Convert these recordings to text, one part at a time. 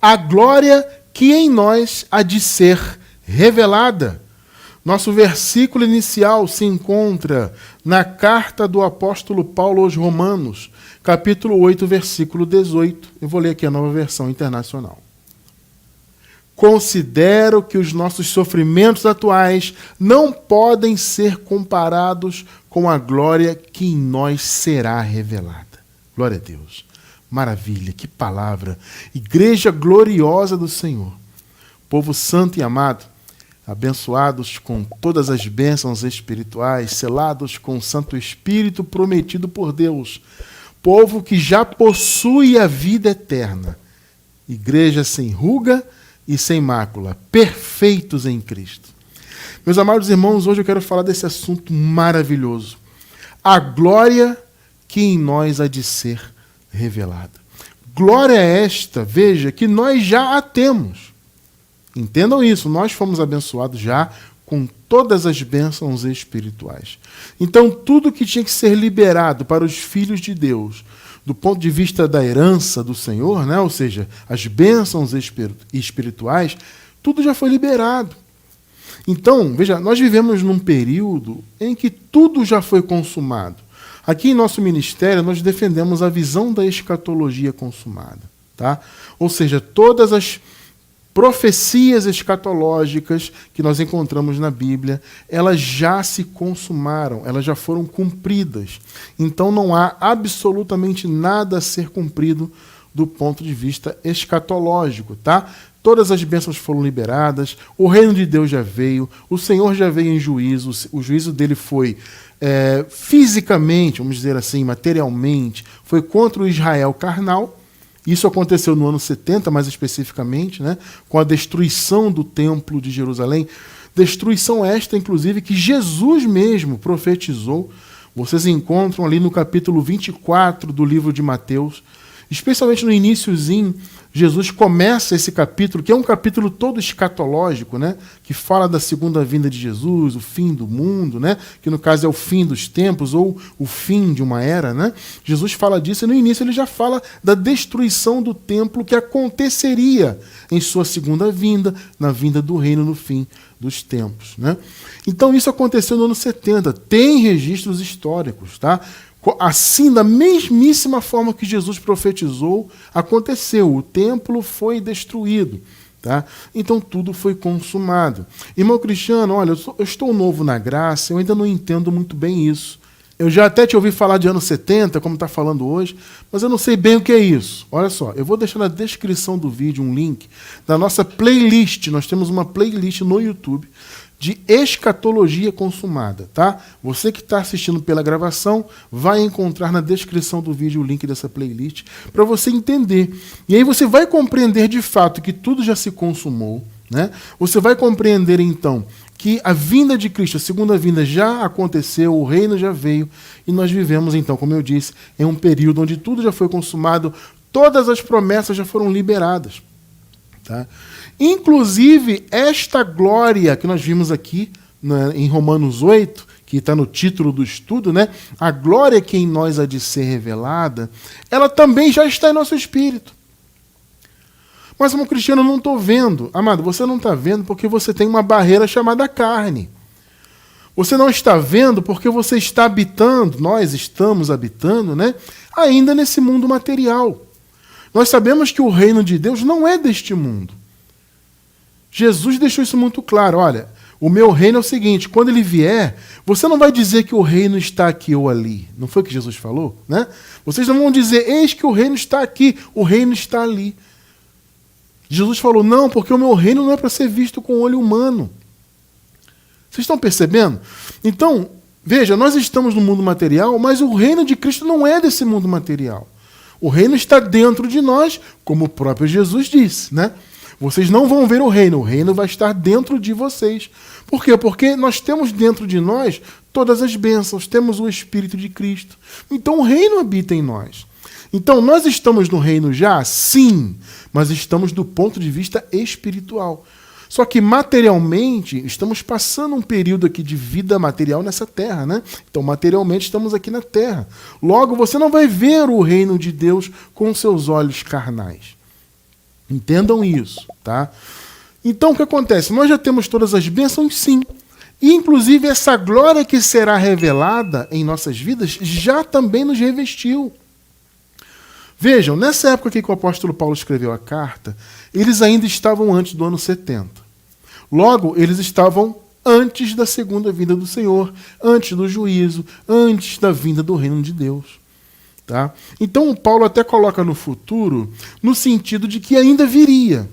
a glória que em nós há de ser revelada. Nosso versículo inicial se encontra na carta do apóstolo Paulo aos Romanos, capítulo 8, versículo 18. Eu vou ler aqui a Nova Versão Internacional. Considero que os nossos sofrimentos atuais não podem ser comparados com a glória que em nós será revelada. Glória a Deus. Maravilha, que palavra. Igreja gloriosa do Senhor. Povo santo e amado, abençoados com todas as bênçãos espirituais, selados com o Santo Espírito prometido por Deus. Povo que já possui a vida eterna. Igreja sem ruga e sem mácula, perfeitos em Cristo. Meus amados irmãos, hoje eu quero falar desse assunto maravilhoso. A glória que em nós há de ser revelada. Glória esta, veja, que nós já a temos. Entendam isso, nós fomos abençoados já com todas as bênçãos espirituais. Então, tudo que tinha que ser liberado para os filhos de Deus, do ponto de vista da herança do Senhor, né? Ou seja, as bênçãos espirituais, tudo já foi liberado. Então, veja, nós vivemos num período em que tudo já foi consumado. Aqui em nosso ministério, nós defendemos a visão da escatologia consumada. Tá? Ou seja, todas as profecias escatológicas que nós encontramos na Bíblia, elas já se consumaram, elas já foram cumpridas. Então não há absolutamente nada a ser cumprido do ponto de vista escatológico, tá? Todas as bênçãos foram liberadas, o reino de Deus já veio, o Senhor já veio em juízo, o juízo dele foi fisicamente, vamos dizer assim, materialmente, foi contra o Israel carnal. Isso aconteceu no ano 70, mais especificamente, né, com a destruição do templo de Jerusalém. Destruição esta, inclusive, que Jesus mesmo profetizou. Vocês encontram ali no capítulo 24 do livro de Mateus. Especialmente no iniciozinho, Jesus começa esse capítulo, que é um capítulo todo escatológico, né, que fala da segunda vinda de Jesus, o fim do mundo, né, que no caso é o fim dos tempos ou o fim de uma era. Né? Jesus fala disso e no início ele já fala da destruição do templo que aconteceria em sua segunda vinda, na vinda do reino no fim dos tempos. Né? Então isso aconteceu no ano 70, tem registros históricos, tá? Assim, da mesmíssima forma que Jesus profetizou, aconteceu. O templo foi destruído. Tá? Então tudo foi consumado. Irmão Cristiano, olha, eu estou novo na graça, eu ainda não entendo muito bem isso. Eu já até te ouvi falar de anos 70, como está falando hoje, mas eu não sei bem o que é isso. Olha só, eu vou deixar na descrição do vídeo um link da nossa playlist. Nós temos uma playlist no YouTube de escatologia consumada, tá? Você que está assistindo pela gravação vai encontrar na descrição do vídeo o link dessa playlist para você entender. E aí você vai compreender de fato que tudo já se consumou, né? Você vai compreender então que a vinda de Cristo, a segunda vinda já aconteceu, o reino já veio e nós vivemos então, como eu disse, em um período onde tudo já foi consumado, todas as promessas já foram liberadas, tá? Inclusive, esta glória que nós vimos aqui em Romanos 8, que está no título do estudo, né? A glória que em nós há de ser revelada, ela também já está em nosso espírito. Mas, irmão Cristiano, eu não estou vendo. Amado, você não está vendo porque você tem uma barreira chamada carne. Você não está vendo porque você está habitando, nós estamos habitando, né? Ainda nesse mundo material. Nós sabemos que o reino de Deus não é deste mundo. Jesus deixou isso muito claro. Olha, o meu reino é o seguinte, quando ele vier, você não vai dizer que o reino está aqui ou ali. Não foi o que Jesus falou? Né? Vocês não vão dizer, eis que o reino está aqui, o reino está ali. Jesus falou, não, porque o meu reino não é para ser visto com o olho humano. Vocês estão percebendo? Então, veja, nós estamos no mundo material, mas o reino de Cristo não é desse mundo material. O reino está dentro de nós, como o próprio Jesus disse, né? Vocês não vão ver o reino vai estar dentro de vocês. Por quê? Porque nós temos dentro de nós todas as bênçãos, temos o Espírito de Cristo. Então o reino habita em nós. Então nós estamos no reino já? Sim, mas estamos do ponto de vista espiritual. Só que materialmente estamos passando um período aqui de vida material nessa terra, né? Então materialmente estamos aqui na terra. Logo você não vai ver o reino de Deus com seus olhos carnais. Entendam isso, tá? Então, o que acontece? Nós já temos todas as bênçãos, sim. E, inclusive, essa glória que será revelada em nossas vidas já também nos revestiu. Vejam, nessa época que o apóstolo Paulo escreveu a carta, eles ainda estavam antes do ano 70. Logo, eles estavam antes da segunda vinda do Senhor, antes do juízo, antes da vinda do reino de Deus. Tá? Então, o Paulo até coloca no futuro, no sentido de que ainda viria.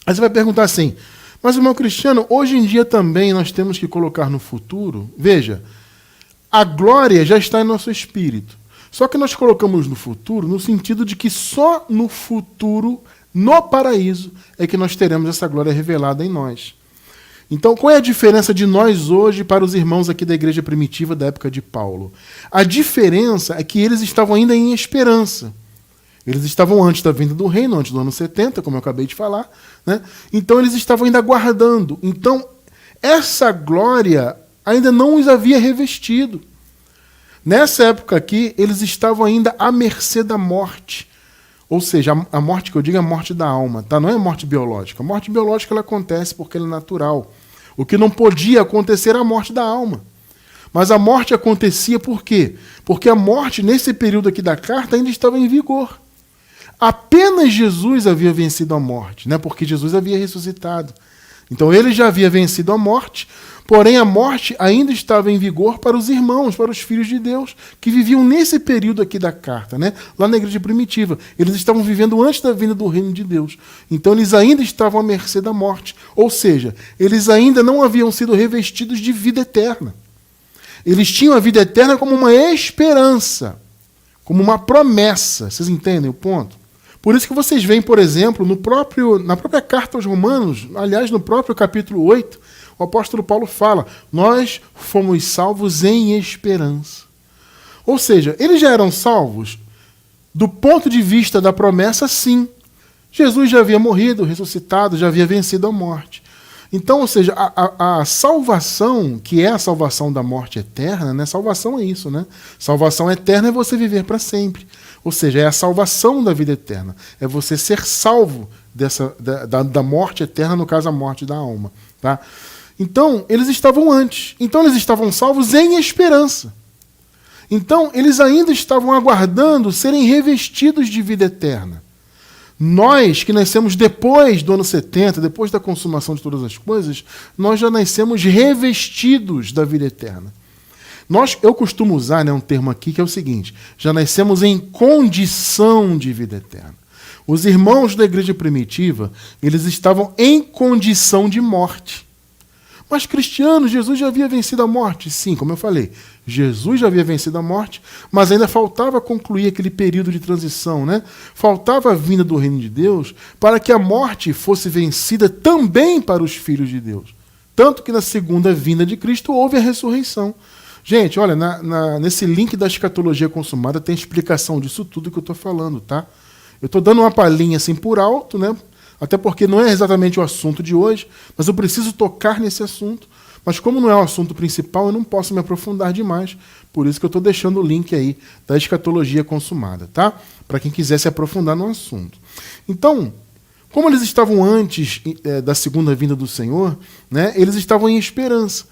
Aí você vai perguntar assim, mas, irmão Cristiano, hoje em dia também nós temos que colocar no futuro? Veja, a glória já está em nosso espírito. Só que nós colocamos no futuro no sentido de que só no futuro, no paraíso, é que nós teremos essa glória revelada em nós. Então, qual é a diferença de nós hoje para os irmãos aqui da igreja primitiva da época de Paulo? A diferença é que eles estavam ainda em esperança. Eles estavam antes da vinda do reino, antes do ano 70, como eu acabei de falar, né? Então eles estavam ainda aguardando. Então, essa glória ainda não os havia revestido. Nessa época aqui, eles estavam ainda à mercê da morte. Ou seja, a morte que eu digo é a morte da alma, tá? Não é morte biológica. A morte biológica ela acontece porque ela é natural. O que não podia acontecer era a morte da alma. Mas a morte acontecia por quê? Porque a morte, nesse período aqui da carta, ainda estava em vigor. Apenas Jesus havia vencido a morte, né? Porque Jesus havia ressuscitado. Então ele já havia vencido a morte, porém a morte ainda estava em vigor para os irmãos, para os filhos de Deus, que viviam nesse período aqui da carta, né? Lá na igreja primitiva. Eles estavam vivendo antes da vinda do reino de Deus. Então eles ainda estavam à mercê da morte. Ou seja, eles ainda não haviam sido revestidos de vida eterna. Eles tinham a vida eterna como uma esperança, como uma promessa. Vocês entendem o ponto? Por isso que vocês veem, por exemplo, na própria carta aos Romanos, aliás, no próprio capítulo 8, o apóstolo Paulo fala, nós fomos salvos em esperança. Ou seja, eles já eram salvos do ponto de vista da promessa, sim. Jesus já havia morrido, ressuscitado, já havia vencido a morte. Então, ou seja, a salvação, que é a salvação da morte eterna, né? Salvação é isso, né? Salvação eterna é você viver para sempre. Ou seja, é a salvação da vida eterna. É você ser salvo da morte eterna, no caso, a morte da alma. Tá? Então, eles estavam antes. Então, eles estavam salvos em esperança. Então, eles ainda estavam aguardando serem revestidos de vida eterna. Nós, que nascemos depois do ano 70, depois da consumação de todas as coisas, nós já nascemos revestidos da vida eterna. Eu costumo usar, né, um termo aqui que é o seguinte, já nascemos em condição de vida eterna. Os irmãos da igreja primitiva, eles estavam em condição de morte. Mas, Cristiano, Jesus já havia vencido a morte? Sim, como eu falei, Jesus já havia vencido a morte, mas ainda faltava concluir aquele período de transição, né? Faltava a vinda do reino de Deus para que a morte fosse vencida também para os filhos de Deus. Tanto que na segunda vinda de Cristo houve a ressurreição. Gente, olha, nesse link da escatologia consumada tem explicação disso tudo que eu estou falando, tá? Eu estou dando uma palhinha assim por alto, né? Até porque não é exatamente o assunto de hoje, mas eu preciso tocar nesse assunto. Mas como não é o assunto principal, eu não posso me aprofundar demais. Por isso que eu estou deixando o link aí da escatologia consumada, tá? Para quem quiser se aprofundar no assunto. Então, como eles estavam antes da segunda vinda do Senhor, né, eles estavam em esperança.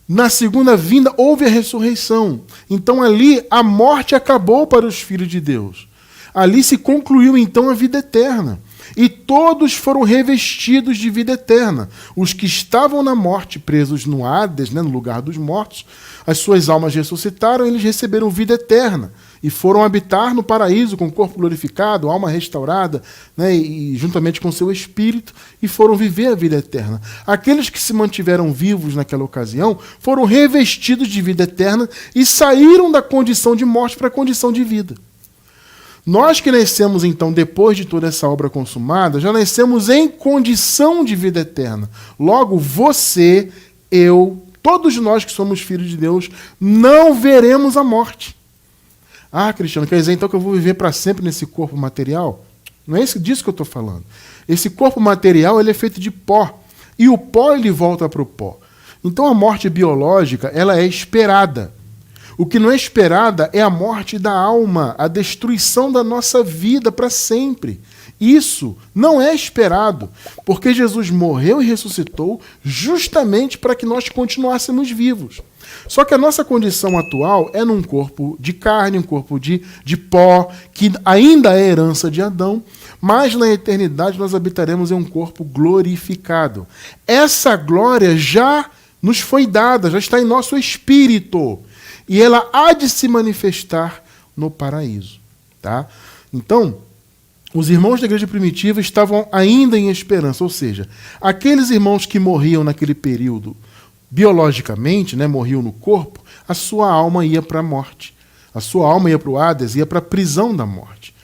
Na segunda vinda houve a ressurreição. Então ali a morte acabou para os filhos de Deus. Ali se concluiu então a vida eterna. E todos foram revestidos de vida eterna. Os que estavam na morte, presos no Hades, né, no lugar dos mortos, as suas almas ressuscitaram e eles receberam vida eterna. E foram habitar no paraíso com o corpo glorificado, alma restaurada, né, e juntamente com seu espírito, e foram viver a vida eterna. Aqueles que se mantiveram vivos naquela ocasião foram revestidos de vida eterna e saíram da condição de morte para a condição de vida. Nós que nascemos, então, depois de toda essa obra consumada, já nascemos em condição de vida eterna. Logo, você, eu, todos nós que somos filhos de Deus, não veremos a morte. Ah, Cristiano, quer dizer então que eu vou viver para sempre nesse corpo material? Não é disso que eu estou falando. Esse corpo material ele é feito de pó. E o pó ele volta para o pó. Então a morte biológica ela é esperada. O que não é esperada é a morte da alma, a destruição da nossa vida para sempre. Isso não é esperado, porque Jesus morreu e ressuscitou justamente para que nós continuássemos vivos. Só que a nossa condição atual é num corpo de carne, um corpo de pó, que ainda é herança de Adão, mas na eternidade nós habitaremos em um corpo glorificado. Essa glória já nos foi dada, já está em nosso espírito, e ela há de se manifestar no paraíso. Tá? Então, os irmãos da igreja primitiva estavam ainda em esperança, ou seja, aqueles irmãos que morriam naquele período biologicamente, né, morriam no corpo, a sua alma ia para a morte. A sua alma ia para o Hades, ia para a prisão da morte.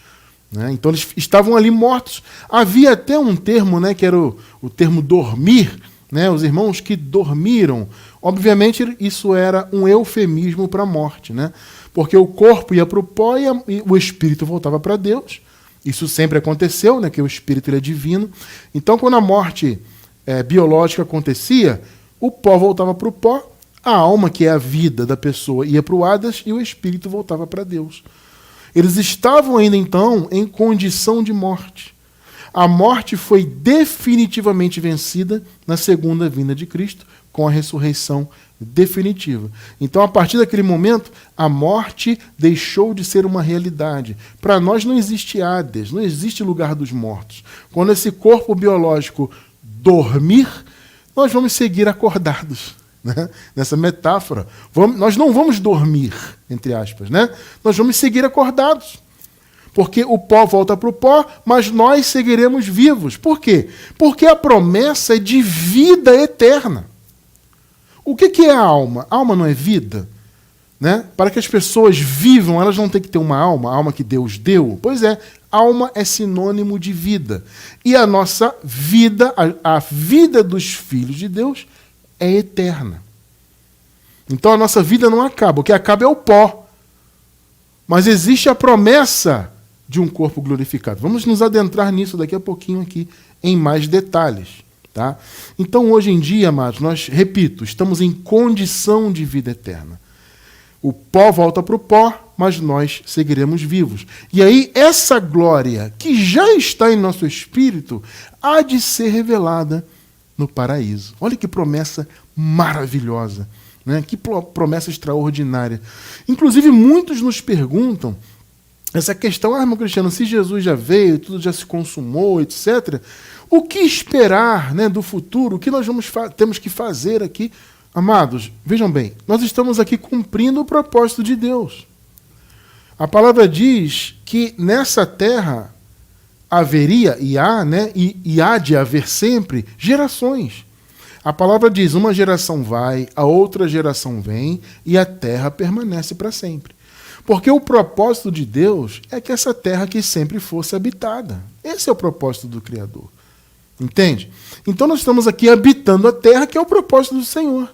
Né? Então eles estavam ali mortos. Havia até um termo, né, que era o termo dormir, né, os irmãos que dormiram. Obviamente isso era um eufemismo para a morte, né? Porque o corpo ia para o pó e o espírito voltava para Deus. Isso sempre aconteceu, né, que o espírito ele é divino. Então, quando a morte biológica acontecia, o pó voltava para o pó, a alma, que é a vida da pessoa, ia para o Hades e o espírito voltava para Deus. Eles estavam ainda, então, em condição de morte. A morte foi definitivamente vencida na segunda vinda de Cristo, com a ressurreição definitiva. Então, a partir daquele momento, a morte deixou de ser uma realidade. Para nós não existe Hades, não existe lugar dos mortos. Quando esse corpo biológico dormir, nós vamos seguir acordados. Né? Nessa metáfora. Nós não vamos dormir, entre aspas. Né? Nós vamos seguir acordados. Porque o pó volta para o pó, mas nós seguiremos vivos. Por quê? Porque a promessa é de vida eterna. O que é a alma? A alma não é vida? Né? Para que as pessoas vivam, elas não têm que ter uma alma que Deus deu. Pois é, alma é sinônimo de vida. E a nossa vida, a vida dos filhos de Deus, é eterna. Então a nossa vida não acaba. O que acaba é o pó. Mas existe a promessa de um corpo glorificado. Vamos nos adentrar nisso daqui a pouquinho aqui, em mais detalhes. Tá? Então, hoje em dia, amados, nós, repito, estamos em condição de vida eterna. O pó volta para o pó, mas nós seguiremos vivos. E aí, essa glória, que já está em nosso espírito, há de ser revelada no paraíso. Olha que promessa maravilhosa, né? Que promessa extraordinária. Inclusive, muitos nos perguntam essa questão, irmão Cristiano, se Jesus já veio, tudo já se consumou, etc., o que esperar, né, do futuro? O que nós temos que fazer aqui? Amados, vejam bem, nós estamos aqui cumprindo o propósito de Deus. A palavra diz que nessa terra haveria, e há, né, e há de haver sempre, gerações. A palavra diz, uma geração vai, a outra geração vem, e a terra permanece para sempre. Porque o propósito de Deus é que essa terra aqui sempre fosse habitada. Esse é o propósito do Criador. Entende? Então nós estamos aqui habitando a terra, que é o propósito do Senhor.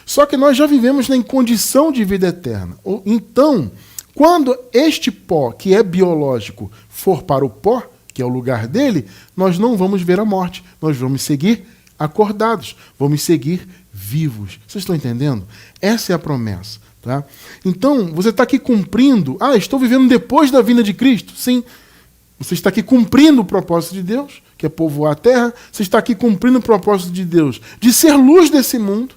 Só que nós já vivemos em condição de vida eterna. Então, quando este pó, que é biológico, for para o pó, que é o lugar dele, nós não vamos ver a morte. Nós vamos seguir acordados, vamos seguir vivos. Vocês estão entendendo? Essa é a promessa. Tá? Então, você está aqui cumprindo... estou vivendo depois da vinda de Cristo. Sim, você está aqui cumprindo o propósito de Deus, que é povoar a terra. Você está aqui cumprindo o propósito de Deus de ser luz desse mundo,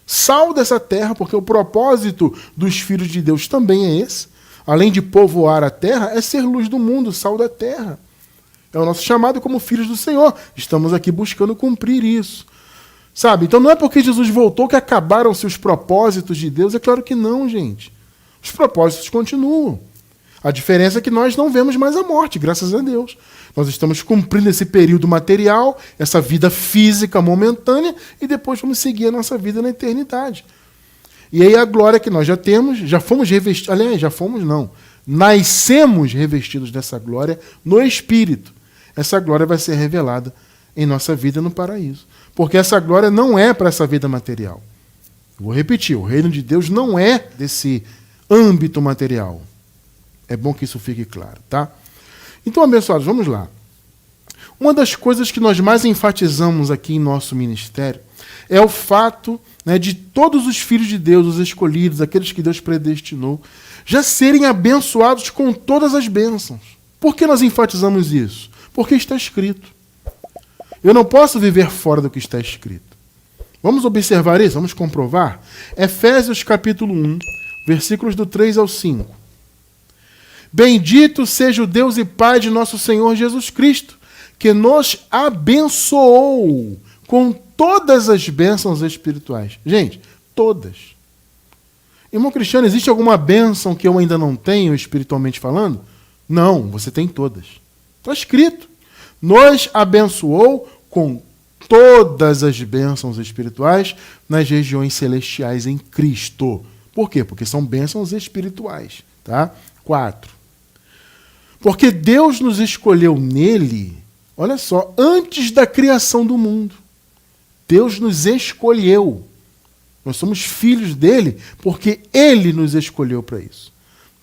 sal dessa terra, porque o propósito dos filhos de Deus também é esse. Além de povoar a terra, é ser luz do mundo, sal da terra. É o nosso chamado como filhos do Senhor. Estamos aqui buscando cumprir isso. Sabe? Então não é porque Jesus voltou que acabaram-se os propósitos de Deus. É claro que não, gente. Os propósitos continuam. A diferença é que nós não vemos mais a morte, graças a Deus. Nós estamos cumprindo esse período material, essa vida física momentânea, e depois vamos seguir a nossa vida na eternidade. E aí a glória que nós já temos, já fomos revestidos, aliás, já fomos não, nascemos revestidos dessa glória no Espírito. Essa glória vai ser revelada em nossa vida no paraíso. Porque essa glória não é para essa vida material. Vou repetir, o reino de Deus não é desse âmbito material. É bom que isso fique claro, tá? Então, abençoados, vamos lá. Uma das coisas que nós mais enfatizamos aqui em nosso ministério é o fato, né, de todos os filhos de Deus, os escolhidos, aqueles que Deus predestinou, já serem abençoados com todas as bênçãos. Por que nós enfatizamos isso? Porque está escrito. Eu não posso viver fora do que está escrito. Vamos observar isso, vamos comprovar? Efésios capítulo 1, versículos do 3 ao 5. Bendito seja o Deus e Pai de nosso Senhor Jesus Cristo, que nos abençoou com todas as bênçãos espirituais. Gente, todas. Irmão Cristiano, existe alguma bênção que eu ainda não tenho, espiritualmente falando? Não, você tem todas. Está escrito. Nos abençoou com todas as bênçãos espirituais nas regiões celestiais em Cristo. Por quê? Porque são bênçãos espirituais. Tá? 4. Porque Deus nos escolheu nele, olha só, antes da criação do mundo. Deus nos escolheu. Nós somos filhos dele porque ele nos escolheu para isso.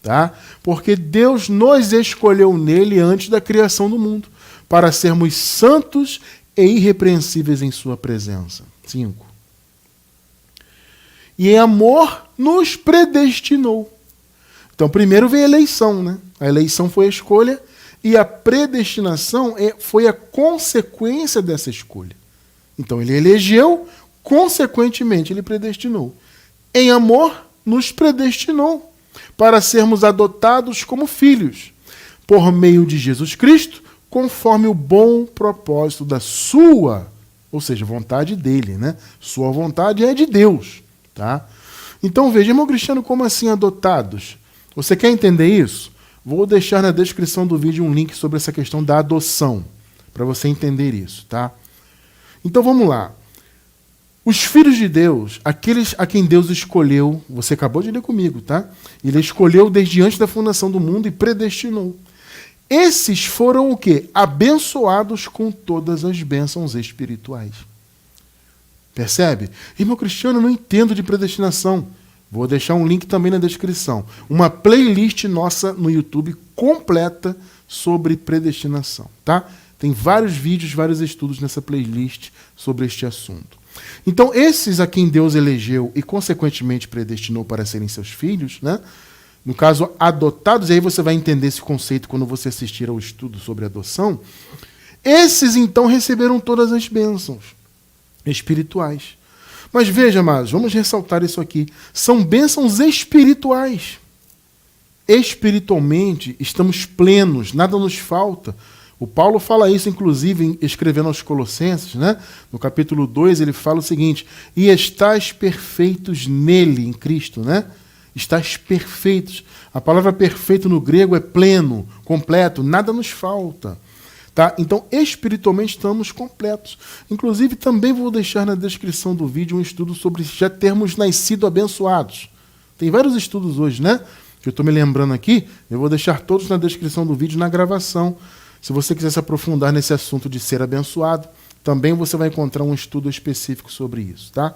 Tá? Porque Deus nos escolheu nele antes da criação do mundo, para sermos santos e irrepreensíveis em sua presença. 5. E em amor nos predestinou. Então, primeiro veio a eleição, né? A eleição foi a escolha e a predestinação foi a consequência dessa escolha. Então, ele elegeu, consequentemente, ele predestinou. Em amor, nos predestinou para sermos adotados como filhos, por meio de Jesus Cristo, conforme o bom propósito da sua, ou seja, vontade dele, né? Sua vontade é de Deus, tá? Então, veja, irmão Cristiano, como assim adotados? Você quer entender isso? Vou deixar na descrição do vídeo um link sobre essa questão da adoção, para você entender isso, tá? Então, vamos lá. Os filhos de Deus, aqueles a quem Deus escolheu, você acabou de ler comigo, tá? Ele escolheu desde antes da fundação do mundo e predestinou. Esses foram o quê? Abençoados com todas as bênçãos espirituais. Percebe? Irmão Cristiano, eu não entendo de predestinação. Vou deixar um link também na descrição. Uma playlist nossa no YouTube completa sobre predestinação, tá? Tem vários vídeos, vários estudos nessa playlist sobre este assunto. Então, esses a quem Deus elegeu e, consequentemente, predestinou para serem seus filhos, né? No caso, adotados, e aí você vai entender esse conceito quando você assistir ao estudo sobre adoção, esses, então, receberam todas as bênçãos espirituais. Mas veja, amados, vamos ressaltar isso aqui. São bênçãos espirituais. Espiritualmente, estamos plenos, nada nos falta. O Paulo fala isso, inclusive, escrevendo aos Colossenses, né? No capítulo 2, ele fala o seguinte: e estáis perfeitos nele, em Cristo, né? Estáis perfeitos. A palavra perfeito no grego é pleno, completo, nada nos falta. Tá? Então, espiritualmente, estamos completos. Inclusive, também vou deixar na descrição do vídeo um estudo sobre já termos nascido abençoados. Tem vários estudos hoje, né? Que eu estou me lembrando aqui. Eu vou deixar todos na descrição do vídeo, na gravação. Se você quiser se aprofundar nesse assunto de ser abençoado, também você vai encontrar um estudo específico sobre isso, tá?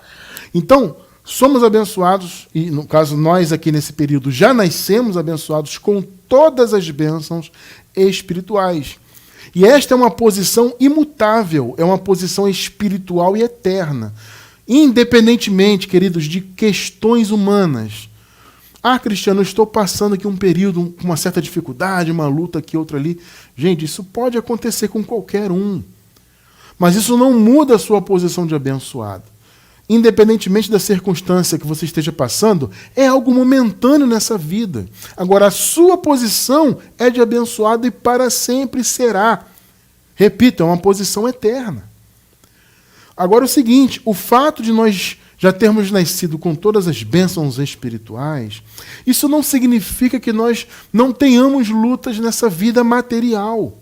Então, somos abençoados, e no caso nós aqui nesse período já nascemos abençoados com todas as bênçãos espirituais. E esta é uma posição imutável, é uma posição espiritual e eterna, independentemente, queridos, de questões humanas. Ah, Cristiano, eu estou passando aqui um período com uma certa dificuldade, uma luta aqui, outra ali. Gente, isso pode acontecer com qualquer um. Mas isso não muda a sua posição de abençoado. Independentemente da circunstância que você esteja passando, é algo momentâneo nessa vida. Agora, a sua posição é de abençoado e para sempre será. Repito, é uma posição eterna. Agora, o seguinte, o fato de nós já termos nascido com todas as bênçãos espirituais, isso não significa que nós não tenhamos lutas nessa vida material.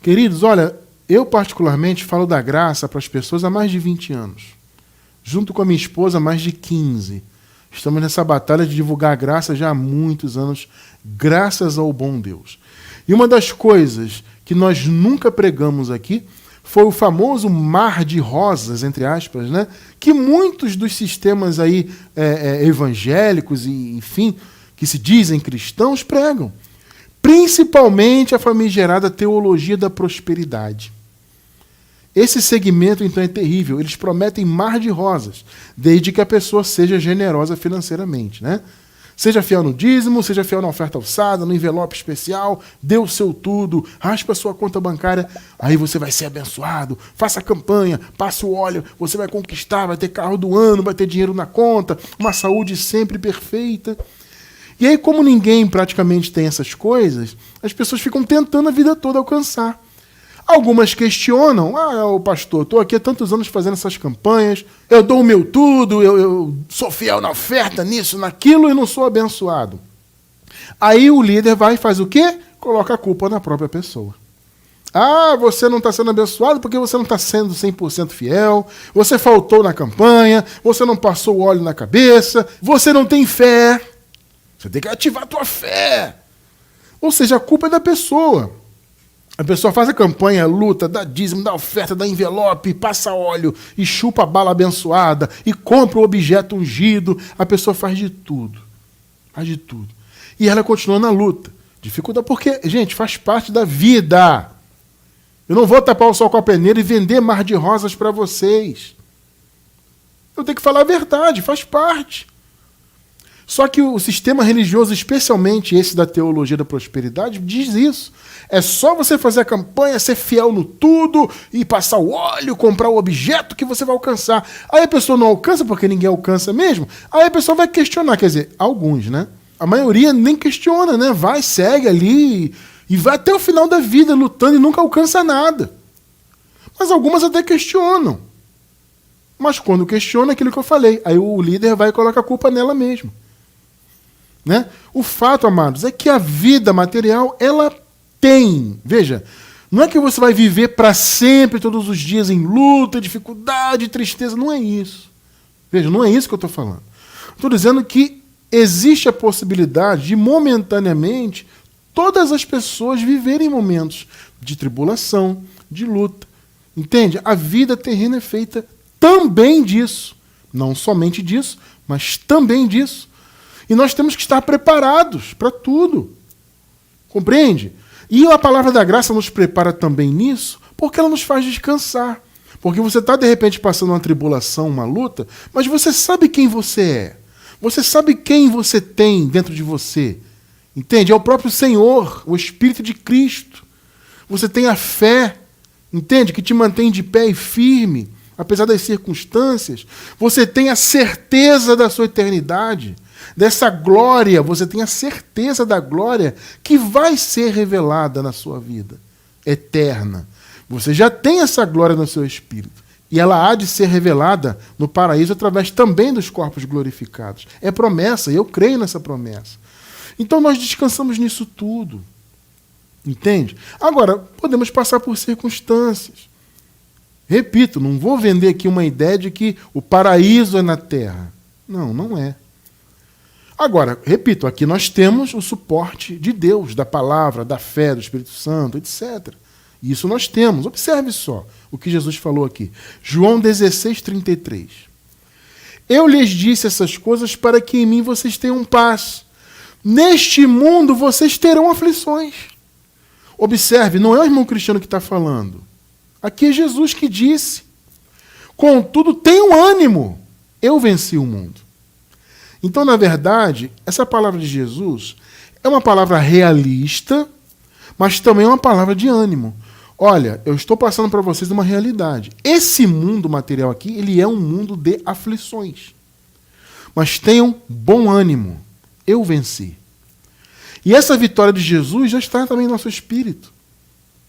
Queridos, olha, eu particularmente falo da graça para as pessoas há mais de 20 anos. Junto com a minha esposa há mais de 15. Estamos nessa batalha de divulgar a graça já há muitos anos, graças ao bom Deus. E uma das coisas que nós nunca pregamos aqui foi o famoso mar de rosas, entre aspas, né? Que muitos dos sistemas aí, evangélicos e, enfim, que se dizem cristãos, pregam. Principalmente a famigerada teologia da prosperidade. Esse segmento, então, é terrível. Eles prometem mar de rosas, desde que a pessoa seja generosa financeiramente, né? Seja fiel no dízimo, seja fiel na oferta alçada, no envelope especial, dê o seu tudo, raspa a sua conta bancária, aí você vai ser abençoado. Faça a campanha, passe o óleo, você vai conquistar, vai ter carro do ano, vai ter dinheiro na conta, uma saúde sempre perfeita. E aí, como ninguém praticamente tem essas coisas, as pessoas ficam tentando a vida toda alcançar. Algumas questionam, pastor, estou aqui há tantos anos fazendo essas campanhas, eu dou o meu tudo, eu sou fiel na oferta, nisso, naquilo, e não sou abençoado. Aí o líder vai e faz o quê? Coloca a culpa na própria pessoa. Você não está sendo abençoado porque você não está sendo 100% fiel, você faltou na campanha, você não passou o óleo na cabeça, você não tem fé, você tem que ativar a tua fé. Ou seja, a culpa é da pessoa. A pessoa faz a campanha, luta, dá dízimo, dá oferta, dá envelope, passa óleo, e chupa a bala abençoada, e compra o objeto ungido. A pessoa faz de tudo. Faz de tudo. E ela continua na luta. Dificuldade, porque, gente, faz parte da vida. Eu não vou tapar o sol com a peneira e vender mar de rosas para vocês. Eu tenho que falar a verdade, faz parte. Só que o sistema religioso, especialmente esse da teologia da prosperidade, diz isso. É só você fazer a campanha, ser fiel no tudo, e passar o óleo, comprar o objeto que você vai alcançar. Aí a pessoa não alcança, porque ninguém alcança mesmo. Aí a pessoa vai questionar, quer dizer, alguns, né? A maioria nem questiona, né? Vai, segue ali, e vai até o final da vida lutando e nunca alcança nada. Mas algumas até questionam. Mas quando questiona, é aquilo que eu falei. Aí o líder vai e coloca a culpa nela mesmo. Né? O fato, amados, é que a vida material, ela tem. Veja, não é que você vai viver para sempre, todos os dias, em luta, dificuldade, tristeza. Não é isso. Veja, não é isso que eu estou falando. Estou dizendo que existe a possibilidade de, momentaneamente, todas as pessoas viverem momentos de tribulação, de luta. Entende? A vida terrena é feita também disso. Não somente disso, mas também disso. E nós temos que estar preparados para tudo. Compreende? E a palavra da graça nos prepara também nisso, porque ela nos faz descansar. Porque você está, de repente, passando uma tribulação, uma luta, mas você sabe quem você é. Você sabe quem você tem dentro de você. Entende? É o próprio Senhor, o Espírito de Cristo. Você tem a fé, entende? Que te mantém de pé e firme, apesar das circunstâncias. Você tem a certeza da sua eternidade. Dessa glória, você tem a certeza da glória que vai ser revelada na sua vida, eterna. Você já tem essa glória no seu espírito. E ela há de ser revelada no paraíso através também dos corpos glorificados. É promessa, e eu creio nessa promessa. Então nós descansamos nisso tudo. Entende? Agora, podemos passar por circunstâncias. Repito, não vou vender aqui uma ideia de que o paraíso é na terra. Não, não é. Agora, repito, aqui nós temos o suporte de Deus, da palavra, da fé, do Espírito Santo, etc. Isso nós temos. Observe só o que Jesus falou aqui. João 16:33. Eu lhes disse essas coisas para que em mim vocês tenham paz. Neste mundo vocês terão aflições. Observe, não é o irmão Cristiano que está falando. Aqui é Jesus que disse. Contudo, tenham ânimo. Eu venci o mundo. Então, na verdade, essa palavra de Jesus é uma palavra realista, mas também é uma palavra de ânimo. Olha, eu estou passando para vocês uma realidade. Esse mundo material aqui, ele é um mundo de aflições. Mas tenham bom ânimo. Eu venci. E essa vitória de Jesus já está também no nosso espírito.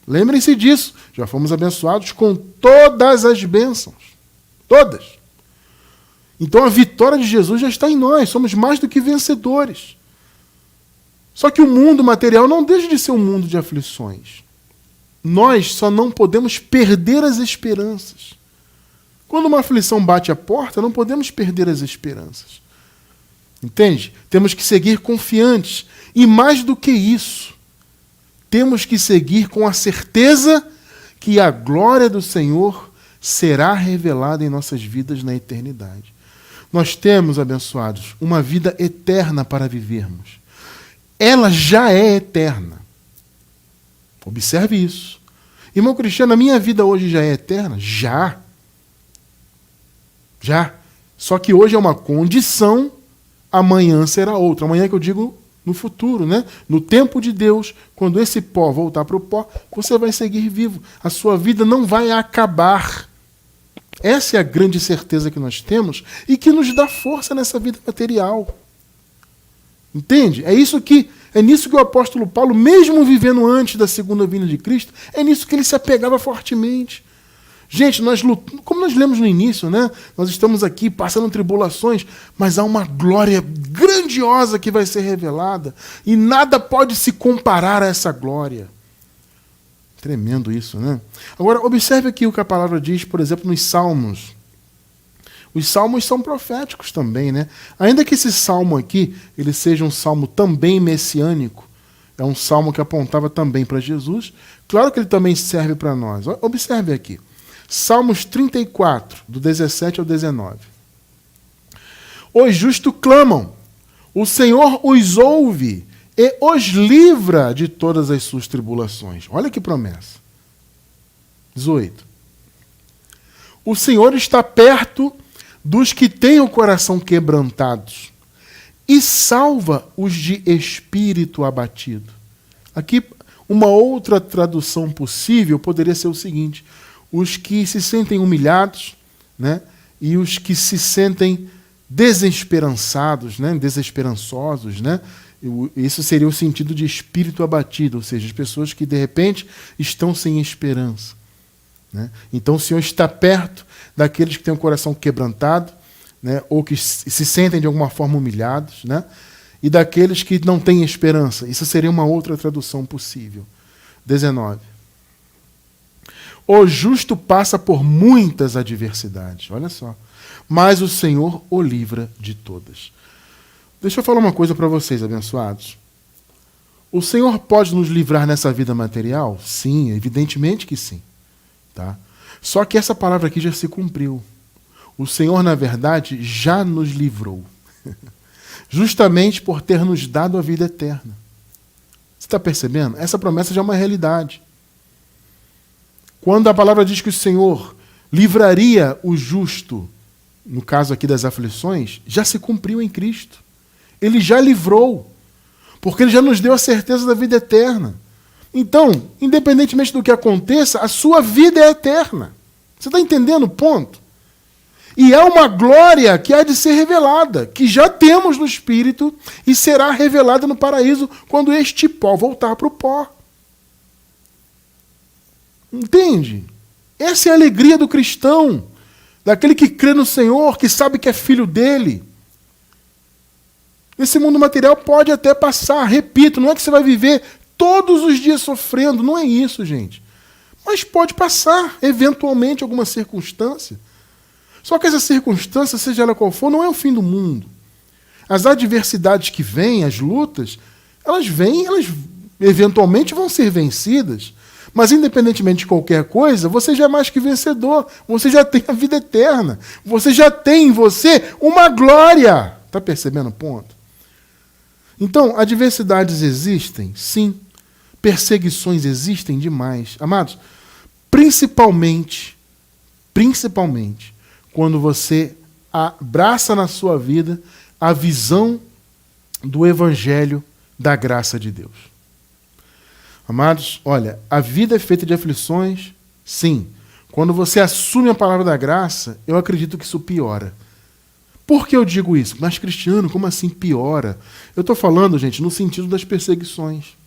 Lembrem-se disso. Já fomos abençoados com todas as bênçãos. Todas. Então a vitória de Jesus já está em nós. Somos mais do que vencedores. Só que o mundo material não deixa de ser um mundo de aflições. Nós só não podemos perder as esperanças. Quando uma aflição bate a porta, não podemos perder as esperanças. Entende? Temos que seguir confiantes. E mais do que isso, temos que seguir com a certeza que a glória do Senhor será revelada em nossas vidas na eternidade. Nós temos, abençoados, uma vida eterna para vivermos. Ela já é eterna. Observe isso. Irmão Cristiano, a minha vida hoje já é eterna? Já. Já. Só que hoje é uma condição amanhã será outra. Amanhã que eu digo no futuro, né? No tempo de Deus, quando esse pó voltar para o pó, você vai seguir vivo. A sua vida não vai acabar. Essa é a grande certeza que nós temos e que nos dá força nessa vida material. Entende? É nisso que o apóstolo Paulo, mesmo vivendo antes da segunda vinda de Cristo, é nisso que ele se apegava fortemente. Gente, como nós lemos no início, né? Nós estamos aqui passando tribulações, mas há uma glória grandiosa que vai ser revelada e nada pode se comparar a essa glória. Tremendo isso, né? Agora, observe aqui o que a palavra diz, por exemplo, nos Salmos. Os salmos são proféticos também, né? Ainda que esse salmo aqui, ele seja um salmo também messiânico, é um salmo que apontava também para Jesus, claro que ele também serve para nós. Observe aqui. Salmos 34, do 17 ao 19. Os justos clamam, o Senhor os ouve e os livra de todas as suas tribulações. Olha que promessa. 18. O Senhor está perto dos que têm o coração quebrantados e salva os de espírito abatido. Aqui, uma outra tradução possível poderia ser o seguinte: os que se sentem humilhados, né, e os que se sentem desesperançados, né, desesperançosos, né? Isso seria o sentido de espírito abatido, ou seja, as pessoas que de repente estão sem esperança, né? Então o Senhor está perto daqueles que têm o coração quebrantado, né, ou que se sentem de alguma forma humilhados, né, e daqueles que não têm esperança. Isso seria uma outra tradução possível. 19. O justo passa por muitas adversidades, olha só, mas o Senhor o livra de todas. Deixa eu falar uma coisa para vocês, abençoados. O Senhor pode nos livrar nessa vida material? Sim, evidentemente que sim. Tá? Só que essa palavra aqui já se cumpriu. O Senhor, na verdade, já nos livrou. Justamente por ter nos dado a vida eterna. Você está percebendo? Essa promessa já é uma realidade. Quando a palavra diz que o Senhor livraria o justo, no caso aqui das aflições, já se cumpriu em Cristo. Ele já livrou, porque ele já nos deu a certeza da vida eterna. Então, independentemente do que aconteça, a sua vida é eterna. Você está entendendo o ponto? E há uma glória que há de ser revelada, que já temos no Espírito e será revelada no paraíso quando este pó voltar para o pó. Entende? Essa é a alegria do cristão, daquele que crê no Senhor, que sabe que é filho dele. Esse mundo material pode até passar, repito, não é que você vai viver todos os dias sofrendo, não é isso, gente. Mas pode passar, eventualmente, alguma circunstância. Só que essa circunstância, seja ela qual for, não é o fim do mundo. As adversidades que vêm, as lutas, elas vêm, elas eventualmente vão ser vencidas. Mas, independentemente de qualquer coisa, você já é mais que vencedor. Você já tem a vida eterna. Você já tem em você uma glória. Está percebendo o ponto? Então, adversidades existem? Sim. Perseguições existem demais. Amados, principalmente, quando você abraça na sua vida a visão do Evangelho da graça de Deus. Amados, olha, a vida é feita de aflições, sim. Quando você assume a palavra da graça, eu acredito que isso piora. Por que eu digo isso? Mas, Cristiano, como assim piora? Eu estou falando, gente, no sentido das perseguições.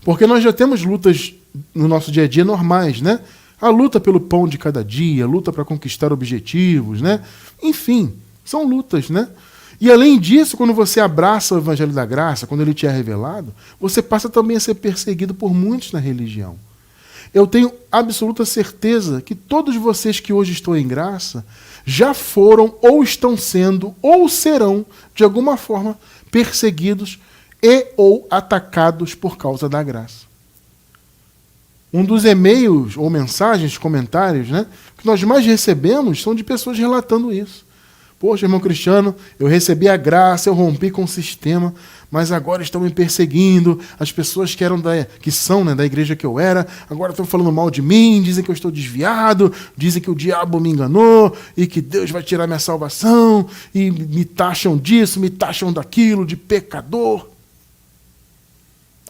Porque nós já temos lutas no nosso dia a dia normais, né? A luta pelo pão de cada dia, a luta para conquistar objetivos, né? Enfim, são lutas, né? E além disso, quando você abraça o Evangelho da Graça, quando ele te é revelado, você passa também a ser perseguido por muitos na religião. Eu tenho absoluta certeza que todos vocês que hoje estão em graça já foram ou estão sendo ou serão, de alguma forma, perseguidos e ou atacados por causa da graça. Um dos e-mails ou mensagens, comentários, né, que nós mais recebemos são de pessoas relatando isso. Poxa, irmão Cristiano, eu recebi a graça, eu rompi com o sistema, mas agora estão me perseguindo. As pessoas que são da igreja que eu era, agora estão falando mal de mim, dizem que eu estou desviado, dizem que o diabo me enganou e que Deus vai tirar minha salvação, e me taxam disso, me taxam daquilo, de pecador.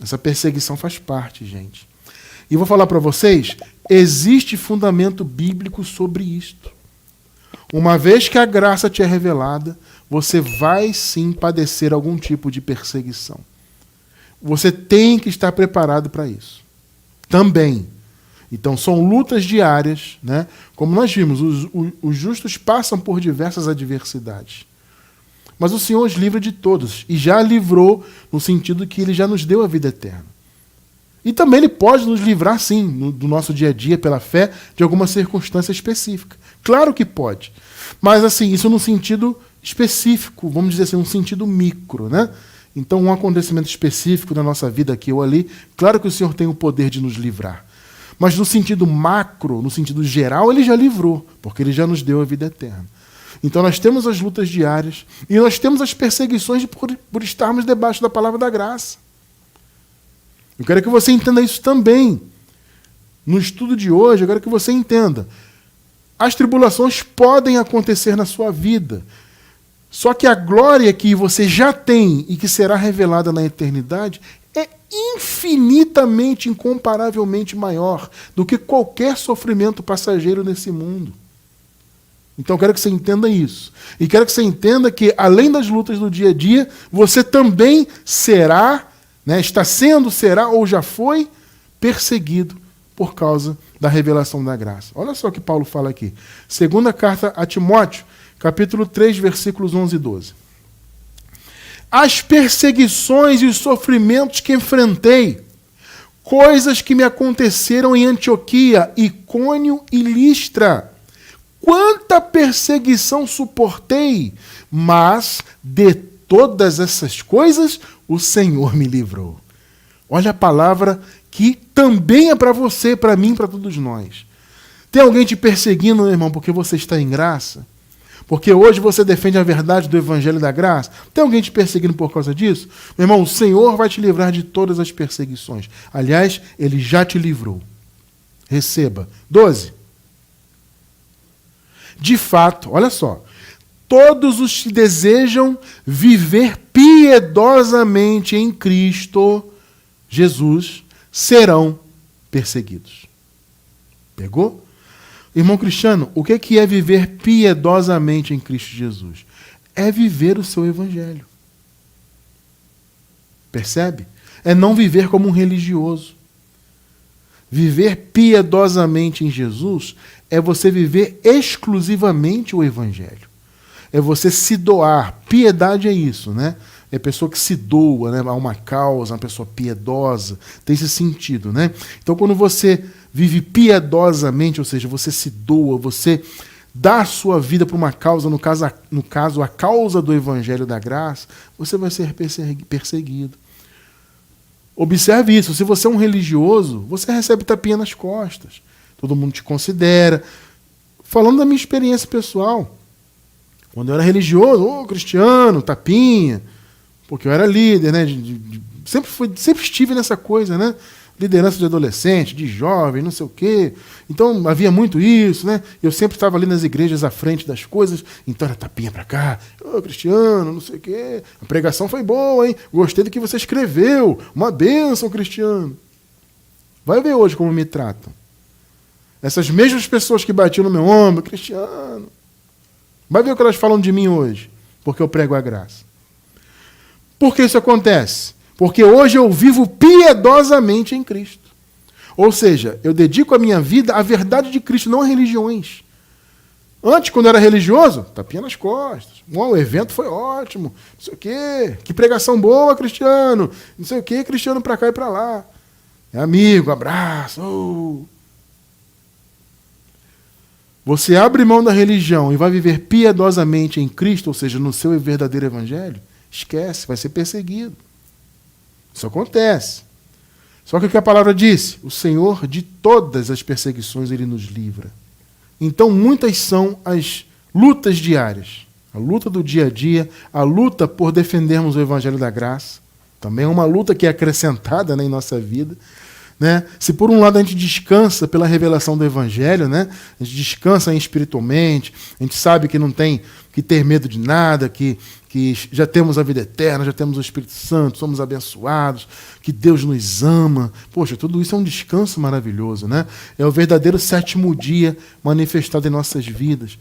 Essa perseguição faz parte, gente. E vou falar para vocês, existe fundamento bíblico sobre isto. Uma vez que a graça te é revelada, você vai sim padecer algum tipo de perseguição. Você tem que estar preparado para isso. Também. Então são lutas diárias, né? Como nós vimos, os justos passam por diversas adversidades. Mas o Senhor os livra de todos. E já livrou no sentido que Ele já nos deu a vida eterna. E também Ele pode nos livrar, sim, do nosso dia a dia, pela fé, de alguma circunstância específica. Claro que pode. Mas, assim, isso num sentido específico, vamos dizer assim, num sentido micro, né? Então, um acontecimento específico na nossa vida aqui ou ali, claro que o Senhor tem o poder de nos livrar. Mas no sentido macro, no sentido geral, Ele já livrou, porque Ele já nos deu a vida eterna. Então, nós temos as lutas diárias e nós temos as perseguições por estarmos debaixo da palavra da graça. Eu quero que você entenda isso também. No estudo de hoje, eu quero que você entenda. As tribulações podem acontecer na sua vida. Só que a glória que você já tem e que será revelada na eternidade é infinitamente, incomparavelmente maior do que qualquer sofrimento passageiro nesse mundo. Então eu quero que você entenda isso. E quero que você entenda que, além das lutas do dia a dia, você também será, está sendo, será ou já foi perseguido por causa da revelação da graça. Olha só o que Paulo fala aqui. Segunda carta a Timóteo, capítulo 3, versículos 11 e 12. As perseguições e os sofrimentos que enfrentei, coisas que me aconteceram em Antioquia, Icônio e Listra. Quanta perseguição suportei, mas de todas essas coisas o Senhor me livrou. Olha a palavra que também é para você, para mim, para todos nós. Tem alguém te perseguindo, meu irmão, porque você está em graça? Porque hoje você defende a verdade do Evangelho da Graça? Tem alguém te perseguindo por causa disso? Meu irmão, o Senhor vai te livrar de todas as perseguições. Aliás, Ele já te livrou. Receba. 12. De fato, olha só, todos os que desejam viver piedosamente em Cristo Jesus serão perseguidos. Pegou? Irmão Cristiano, o que é viver piedosamente em Cristo Jesus? É viver o seu evangelho. Percebe? É não viver como um religioso. Viver piedosamente em Jesus é você viver exclusivamente o evangelho. É você se doar. Piedade é isso, né? É a pessoa que se doa, né, a uma causa, uma pessoa piedosa. Tem esse sentido, né? Então, quando você vive piedosamente, ou seja, você se doa, você dá a sua vida para uma causa, no caso, a causa do Evangelho da Graça, você vai ser perseguido. Observe isso. Se você é um religioso, você recebe tapinha nas costas. Todo mundo te considera. Falando da minha experiência pessoal, quando eu era religioso, cristiano, tapinha, porque eu era líder, né? Sempre estive nessa coisa, né? Liderança de adolescente, de jovem, não sei o quê. Então havia muito isso, né? Eu sempre estava ali nas igrejas à frente das coisas, então era tapinha para cá, Cristiano, não sei o quê. A pregação foi boa, hein? Gostei do que você escreveu. Uma bênção, Cristiano. Vai ver hoje como me tratam. Essas mesmas pessoas que batiam no meu ombro, Cristiano. Vai ver o que elas falam de mim hoje, porque eu prego a graça. Por que isso acontece? Porque hoje eu vivo piedosamente em Cristo. Ou seja, eu dedico a minha vida à verdade de Cristo, não a religiões. Antes, quando eu era religioso, tapinha nas costas. O evento foi ótimo, não sei o quê. Que pregação boa, Cristiano. Não sei o quê, Cristiano para cá e para lá. É amigo, abraço. Oh. Você abre mão da religião e vai viver piedosamente em Cristo, ou seja, no seu verdadeiro evangelho, esquece, vai ser perseguido. Isso acontece. Só que o que a palavra disse? O Senhor, de todas as perseguições, Ele nos livra. Então, muitas são as lutas diárias. A luta do dia a dia, a luta por defendermos o Evangelho da Graça. Também é uma luta que é acrescentada, né, em nossa vida. Né? Se por um lado a gente descansa pela revelação do Evangelho, né? A gente descansa espiritualmente, a gente sabe que não tem que ter medo de nada, que já temos a vida eterna, já temos o Espírito Santo, somos abençoados, que Deus nos ama. Poxa, tudo isso é um descanso maravilhoso, né? É o verdadeiro sétimo dia manifestado em nossas vidas.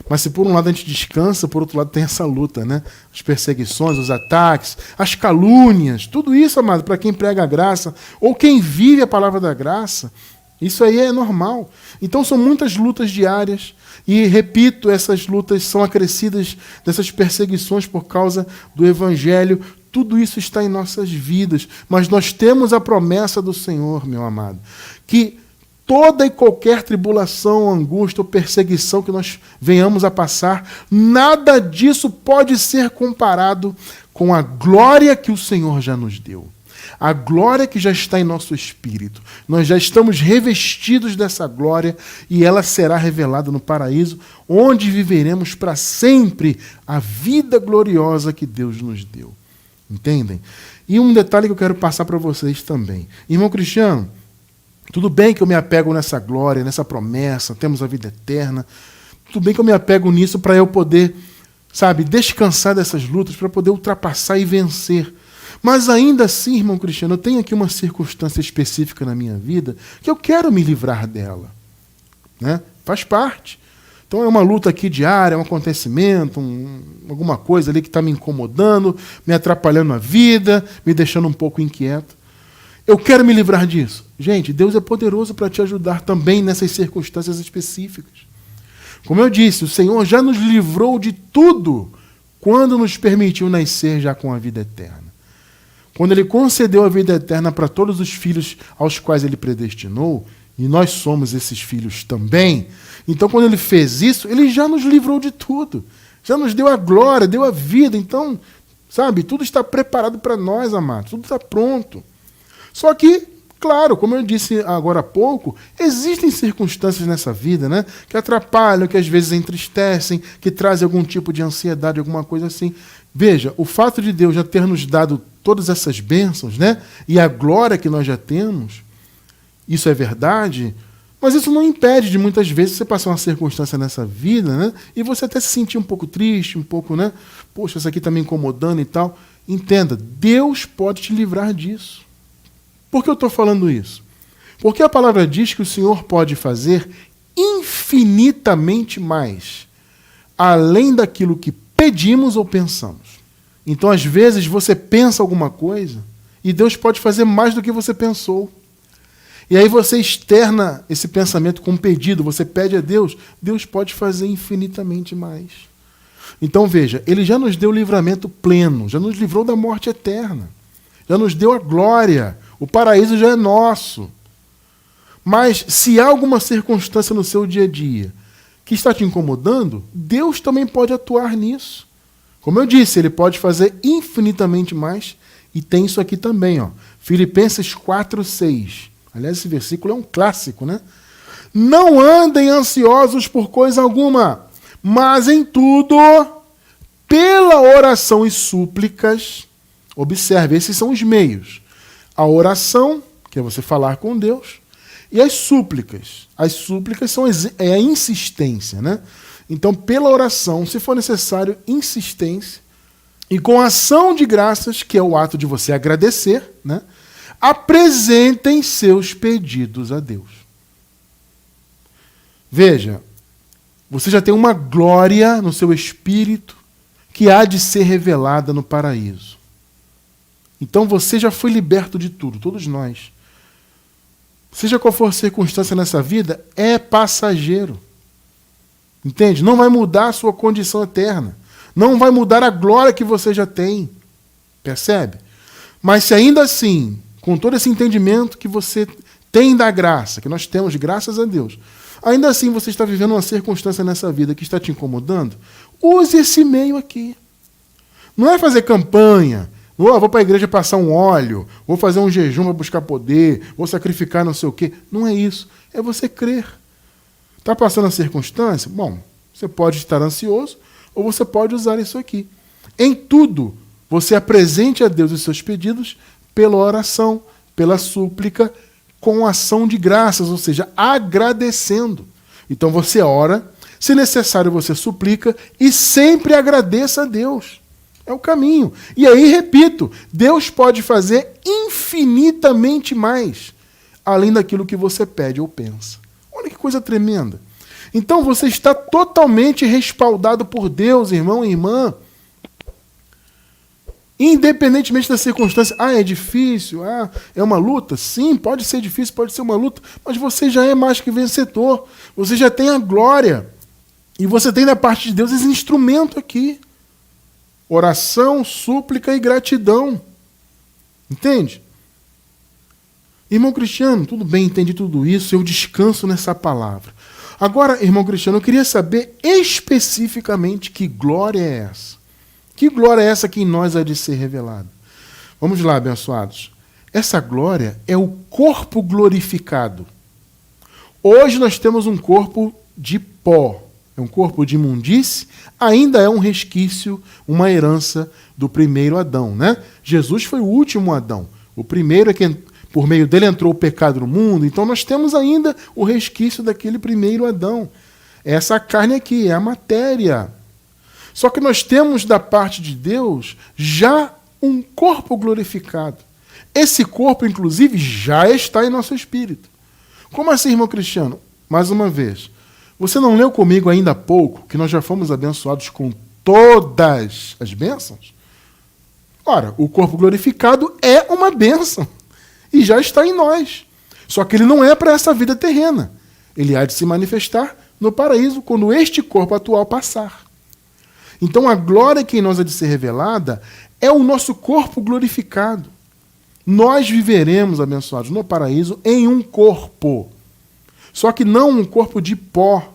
Mas se por um lado a gente descansa, por outro lado tem essa luta, né? As perseguições, os ataques, as calúnias, tudo isso, amado, para quem prega a graça, ou quem vive a palavra da graça, isso aí é normal. Então são muitas lutas diárias, e repito, essas lutas são acrescidas dessas perseguições por causa do Evangelho. Tudo isso está em nossas vidas, mas nós temos a promessa do Senhor, meu amado, que toda e qualquer tribulação, angústia ou perseguição que nós venhamos a passar, nada disso pode ser comparado com a glória que o Senhor já nos deu. A glória que já está em nosso espírito. Nós já estamos revestidos dessa glória e ela será revelada no paraíso, onde viveremos para sempre a vida gloriosa que Deus nos deu. Entendem? E um detalhe que eu quero passar para vocês também. Irmão Cristiano, tudo bem que eu me apego nessa glória, nessa promessa, temos a vida eterna. Tudo bem que eu me apego nisso para eu poder, descansar dessas lutas, para poder ultrapassar e vencer. Mas ainda assim, irmão Cristiano, eu tenho aqui uma circunstância específica na minha vida que eu quero me livrar dela. Né? Faz parte. Então é uma luta aqui diária, um acontecimento, alguma coisa ali que está me incomodando, me atrapalhando a vida, me deixando um pouco inquieto. Eu quero me livrar disso. Gente, Deus é poderoso para te ajudar também nessas circunstâncias específicas. Como eu disse, o Senhor já nos livrou de tudo quando nos permitiu nascer já com a vida eterna. Quando Ele concedeu a vida eterna para todos os filhos aos quais Ele predestinou, e nós somos esses filhos também, então quando Ele fez isso, Ele já nos livrou de tudo. Já nos deu a glória, deu a vida. Então, tudo está preparado para nós, amados. Tudo está pronto. Só que, claro, como eu disse agora há pouco, existem circunstâncias nessa vida, né, que atrapalham, que às vezes entristecem, que trazem algum tipo de ansiedade, alguma coisa assim. Veja, o fato de Deus já ter nos dado todas essas bênçãos, né, e a glória que nós já temos, isso é verdade, mas isso não impede de muitas vezes você passar uma circunstância nessa vida, né, e você até se sentir um pouco triste, um pouco, né, poxa, isso aqui está me incomodando e tal. Entenda, Deus pode te livrar disso. Por que eu estou falando isso? Porque a palavra diz que o Senhor pode fazer infinitamente mais, além daquilo que pedimos ou pensamos. Então, às vezes, você pensa alguma coisa e Deus pode fazer mais do que você pensou. E aí você externa esse pensamento com um pedido, você pede a Deus, Deus pode fazer infinitamente mais. Então, veja, Ele já nos deu o livramento pleno, já nos livrou da morte eterna, já nos deu a glória. O paraíso já é nosso. Mas se há alguma circunstância no seu dia a dia que está te incomodando, Deus também pode atuar nisso. Como eu disse, Ele pode fazer infinitamente mais. E tem isso aqui também, ó. Filipenses 4:6. Aliás, esse versículo é um clássico, né? Não andem ansiosos por coisa alguma, mas em tudo, pela oração e súplicas. Observe, esses são os meios. A oração, que é você falar com Deus, e as súplicas. As súplicas são a insistência, né? Então, pela oração, se for necessário, insistência, e com ação de graças, que é o ato de você agradecer, né? Apresentem seus pedidos a Deus. Veja, você já tem uma glória no seu espírito que há de ser revelada no paraíso. Então você já foi liberto de tudo, todos nós. Seja qual for a circunstância nessa vida, é passageiro. Entende? Não vai mudar a sua condição eterna. Não vai mudar a glória que você já tem. Percebe? Mas se ainda assim, com todo esse entendimento que você tem da graça, que nós temos, graças a Deus, ainda assim você está vivendo uma circunstância nessa vida que está te incomodando, use esse meio aqui. Não é fazer campanha, vou para a igreja passar um óleo, vou fazer um jejum para buscar poder, vou sacrificar não sei o quê. Não é isso. É você crer. Está passando a circunstância? Bom, você pode estar ansioso ou você pode usar isso aqui. Em tudo, você apresente a Deus os seus pedidos pela oração, pela súplica, com ação de graças, ou seja, agradecendo. Então você ora, se necessário você suplica e sempre agradeça a Deus. É o caminho. E aí, repito, Deus pode fazer infinitamente mais, além daquilo que você pede ou pensa. Olha que coisa tremenda. Então você está totalmente respaldado por Deus, irmão e irmã. Independentemente da circunstância. É difícil, é uma luta. Sim, pode ser difícil, pode ser uma luta, mas você já é mais que vencedor. Você já tem a glória. E você tem da parte de Deus esse instrumento aqui. Oração, súplica e gratidão. Entende? Irmão Cristiano, tudo bem, entendi tudo isso, eu descanso nessa palavra. Agora, irmão Cristiano, eu queria saber especificamente que glória é essa. Que glória é essa que em nós há de ser revelada? Vamos lá, abençoados. Essa glória é o corpo glorificado. Hoje nós temos um corpo de pó, é um corpo de imundície, ainda é um resquício, uma herança do primeiro Adão, né? Jesus foi o último Adão. O primeiro é quem, por meio dele, entrou o pecado no mundo, então nós temos ainda o resquício daquele primeiro Adão. Essa carne aqui é a matéria. Só que nós temos da parte de Deus já um corpo glorificado. Esse corpo, inclusive, já está em nosso espírito. Como assim, irmão Cristiano? Mais uma vez, você não leu comigo ainda há pouco que nós já fomos abençoados com todas as bênçãos? Ora, o corpo glorificado é uma bênção e já está em nós. Só que ele não é para essa vida terrena. Ele há de se manifestar no paraíso quando este corpo atual passar. Então a glória que em nós há de ser revelada é o nosso corpo glorificado. Nós viveremos, abençoados, no paraíso em um corpo. Só que não um corpo de pó.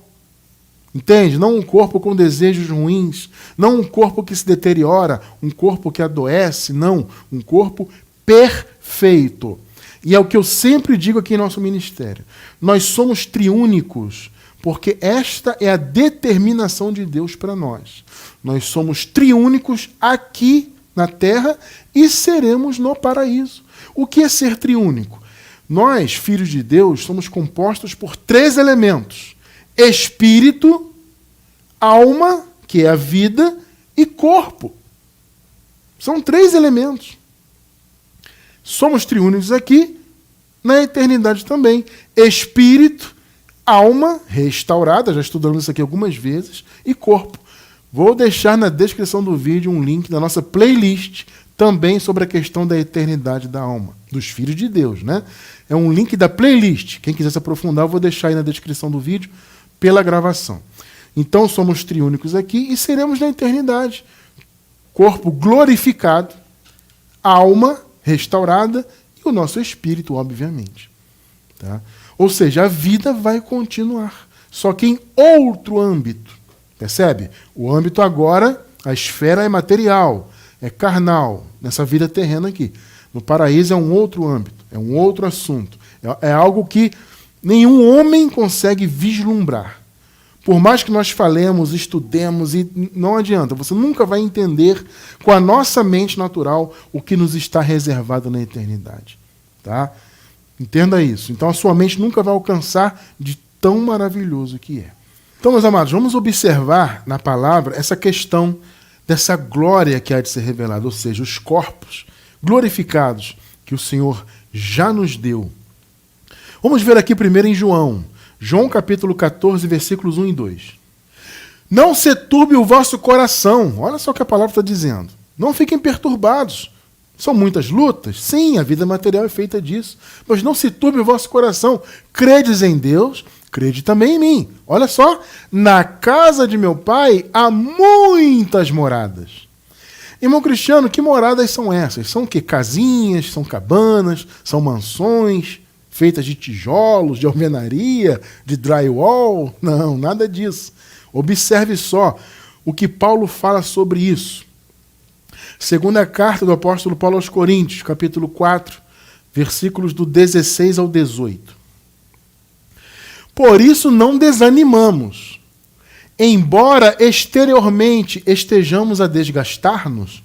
Entende? Não um corpo com desejos ruins. Não um corpo que se deteriora. Um corpo que adoece. Não. Um corpo perfeito. E é o que eu sempre digo aqui em nosso ministério. Nós somos triúnicos, porque esta é a determinação de Deus para nós. Nós somos triúnicos aqui na terra e seremos no paraíso. O que é ser triúnico? Nós, filhos de Deus, somos compostos por 3 elementos: espírito, alma, que é a vida, e corpo. São 3 elementos. Somos triúnicos aqui, na eternidade também. Espírito, alma restaurada, já estudamos isso aqui algumas vezes, e corpo. Vou deixar na descrição do vídeo um link da nossa playlist também sobre a questão da eternidade da alma, dos filhos de Deus, né? É um link da playlist. Quem quiser se aprofundar, eu vou deixar aí na descrição do vídeo pela gravação. Então, somos triúnicos aqui e seremos na eternidade. Corpo glorificado, alma restaurada e o nosso espírito, obviamente. Tá? Ou seja, a vida vai continuar, só que em outro âmbito. Percebe? O âmbito agora, a esfera é material, é carnal, nessa vida terrena aqui. No paraíso é um outro âmbito, é um outro assunto. É algo que nenhum homem consegue vislumbrar. Por mais que nós falemos, estudemos, e não adianta, você nunca vai entender com a nossa mente natural o que nos está reservado na eternidade. Tá? Entenda isso. Então a sua mente nunca vai alcançar de tão maravilhoso que é. Então, meus amados, vamos observar na palavra essa questão dessa glória que há de ser revelada, ou seja, os corpos glorificados que o Senhor já nos deu. Vamos ver aqui primeiro em João capítulo 14, versículos 1 e 2. Não se turbe o vosso coração. Olha só o que a palavra está dizendo. Não fiquem perturbados. São muitas lutas? Sim, a vida material é feita disso. Mas não se turbe o vosso coração. Credes em Deus, crede também em mim. Olha só, na casa de meu pai há muitas moradas. Irmão Cristiano, que moradas são essas? São o quê? Casinhas, são cabanas, são mansões feitas de tijolos, de alvenaria, de drywall? Não, nada disso. Observe só o que Paulo fala sobre isso. Segunda carta do apóstolo Paulo aos Coríntios, capítulo 4, versículos do 16 ao 18. Por isso não desanimamos. Embora exteriormente estejamos a desgastar-nos,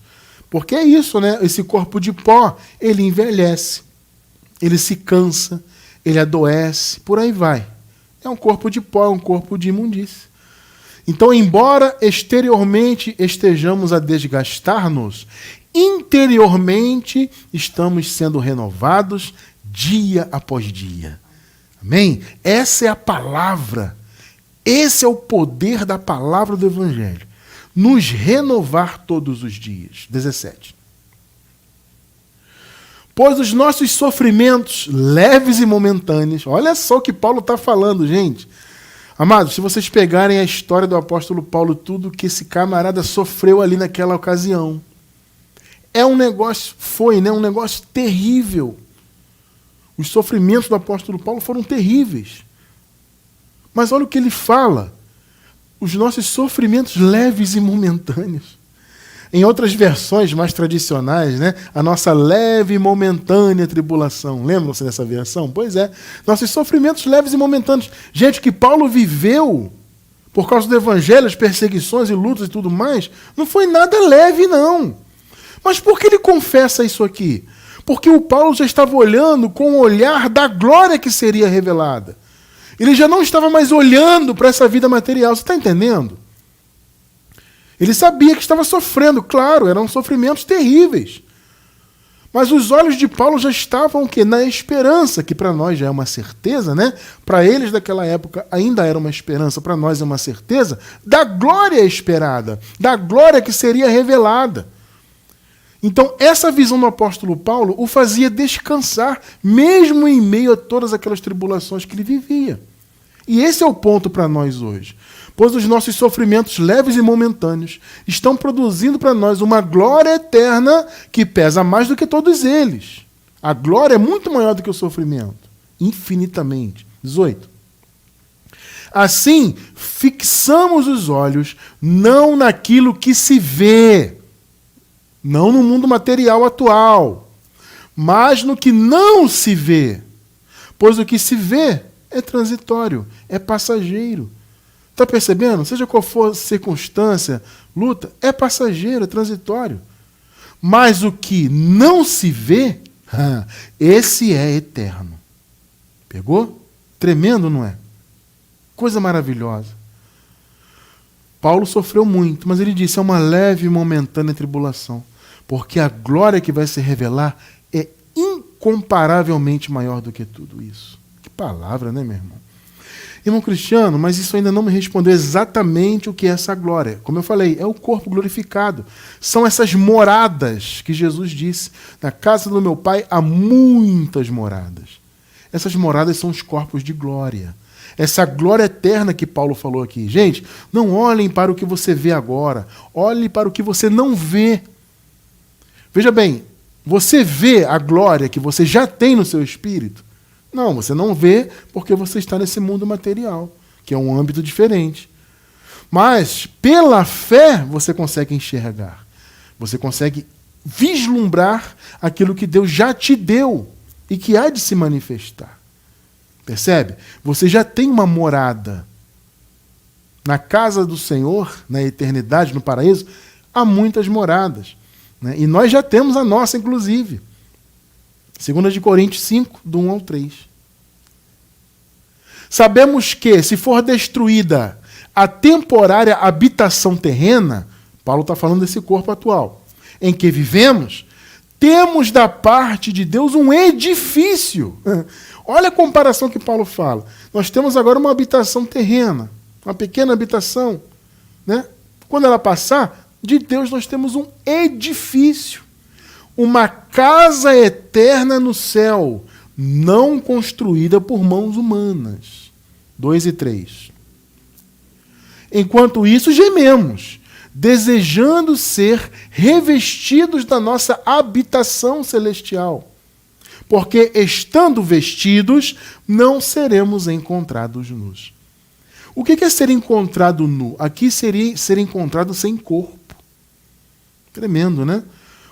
Porque é isso, né? Esse corpo de pó, ele envelhece, ele se cansa, ele adoece, por aí vai. É um corpo de pó, é um corpo de imundície. Então, embora exteriormente estejamos a desgastar-nos, interiormente estamos sendo renovados dia após dia. Amém? Essa é a palavra. Esse é o poder da palavra do Evangelho. Nos renovar todos os dias. 17. Pois os nossos sofrimentos leves e momentâneos, olha só o que Paulo está falando, gente. Amados, se vocês pegarem a história do apóstolo Paulo, tudo que esse camarada sofreu ali naquela ocasião, é um negócio, um negócio terrível. Os sofrimentos do apóstolo Paulo foram terríveis. Mas olha o que ele fala. Os nossos sofrimentos leves e momentâneos. Em outras versões mais tradicionais, né, a nossa leve e momentânea tribulação. Lembram-se dessa versão? Pois é. Nossos sofrimentos leves e momentâneos. Gente, que Paulo viveu por causa do evangelho, as perseguições e lutas e tudo mais, não foi nada leve, não. Mas por que ele confessa isso aqui? Porque o Paulo já estava olhando com o olhar da glória que seria revelada. Ele já não estava mais olhando para essa vida material. Você está entendendo? Ele sabia que estava sofrendo, claro, eram sofrimentos terríveis. Mas os olhos de Paulo já estavam o quê? Na esperança, que para nós já é uma certeza, né? Para eles daquela época ainda era uma esperança, para nós é uma certeza, da glória esperada, da glória que seria revelada. Então, essa visão do apóstolo Paulo o fazia descansar, mesmo em meio a todas aquelas tribulações que ele vivia. E esse é o ponto para nós hoje. Pois os nossos sofrimentos leves e momentâneos estão produzindo para nós uma glória eterna que pesa mais do que todos eles. A glória é muito maior do que o sofrimento, infinitamente. 18. Assim, fixamos os olhos não naquilo que se vê, não no mundo material atual, mas no que não se vê. Pois o que se vê é transitório, é passageiro. Está percebendo? Seja qual for a circunstância, luta, é passageiro, é transitório. Mas o que não se vê, esse é eterno. Pegou? Tremendo, não é? Coisa maravilhosa. Paulo sofreu muito, mas ele disse, é uma leve e momentânea tribulação, porque a glória que vai se revelar é incomparavelmente maior do que tudo isso. Que palavra, né, meu irmão? Irmão Cristiano, mas isso ainda não me respondeu exatamente o que é essa glória. Como eu falei, é o corpo glorificado. São essas moradas que Jesus disse. Na casa do meu Pai há muitas moradas. Essas moradas são os corpos de glória. Essa glória eterna que Paulo falou aqui. Gente, não olhem para o que você vê agora. Olhem para o que você não vê. Veja bem, você vê a glória que você já tem no seu espírito? Não, você não vê porque você está nesse mundo material, que é um âmbito diferente. Mas, pela fé, você consegue enxergar. Você consegue vislumbrar aquilo que Deus já te deu e que há de se manifestar. Percebe? Você já tem uma morada. Na casa do Senhor, na eternidade, no paraíso, há muitas moradas. Né? E nós já temos a nossa, inclusive. 2 Coríntios 5, do 1 ao 3. Sabemos que, se for destruída a temporária habitação terrena, Paulo está falando desse corpo atual, em que vivemos, temos da parte de Deus um edifício. Olha a comparação que Paulo fala. Nós temos agora uma habitação terrena, uma pequena habitação. Né? Quando ela passar, de Deus nós temos um edifício. Uma casa eterna no céu, não construída por mãos humanas. 2 e 3. Enquanto isso, gememos, desejando ser revestidos da nossa habitação celestial. Porque, estando vestidos, não seremos encontrados nus. O que é ser encontrado nu? Aqui seria ser encontrado sem corpo. Tremendo, né?